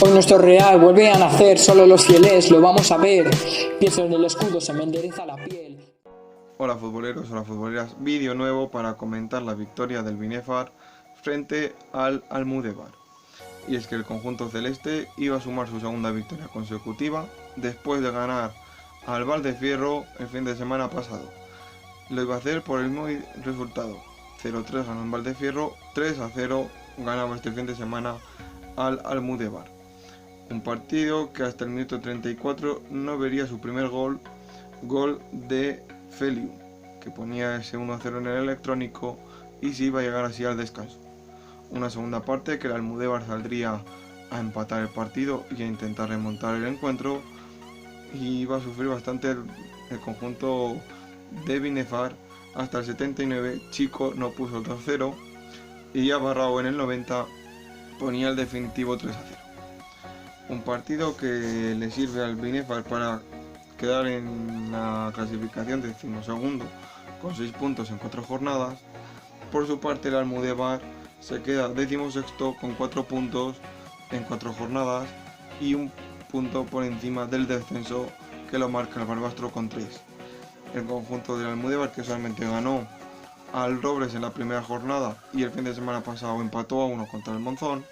Hoy nuestro Real vuelve a nacer, solo los fieles lo vamos a ver. Pienso en el escudo, se me endereza la piel. Hola futboleros, hola futboleras, vídeo nuevo para comentar la victoria del Binefar frente al Almudévar. Y es que el conjunto celeste iba a sumar su segunda victoria consecutiva después de ganar al Valdefierro el fin de semana pasado. Lo iba a hacer por el mismo resultado, 0-3 ganó en Valdefierro, 3-0 ganaba este fin de semana al Almudévar. Un partido que hasta el minuto 34 no vería su primer gol de Feliu, que ponía ese 1-0 en el electrónico y se iba a llegar así al descanso. Una segunda parte que el Almudévar saldría a empatar el partido y a intentar remontar el encuentro, y iba a sufrir bastante el conjunto de Binefar hasta el 79. Chico no puso el 2-0 y ya Barrao en el 90 ponía el definitivo 3-0. Un partido que le sirve al Binefar para quedar en la clasificación 12º con 6 puntos en 4 jornadas. Por su parte el Almudévar se queda 16º con 4 puntos en 4 jornadas y un punto por encima del descenso, que lo marca el Barbastro con 3. El conjunto del Almudévar, que solamente ganó al Robles en la primera jornada y el fin de semana pasado empató a 1 contra el Monzón,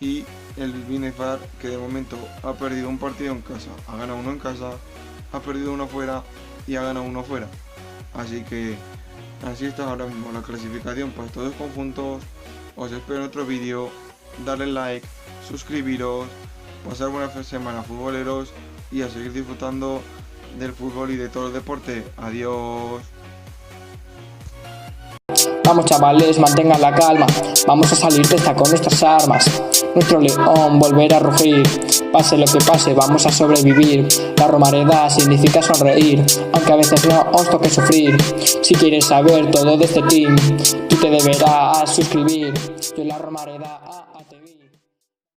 y el Binefar, que de momento ha perdido un partido en casa, ha ganado uno en casa, ha perdido uno fuera y ha ganado uno fuera. Así que así está ahora mismo la clasificación para estos dos conjuntos. Os espero en otro vídeo, darle like, suscribiros, pasar buena semana futboleros y a seguir disfrutando del fútbol y de todo el deporte. Adiós. Vamos chavales, mantengan la calma, vamos a salir de esta con nuestras armas. Nuestro león volverá a rugir, pase lo que pase, vamos a sobrevivir. La Romareda significa sonreír, aunque a veces no os toque sufrir. Si quieres saber todo de este team, tú te deberás suscribir. Yo en la Romareda ATV.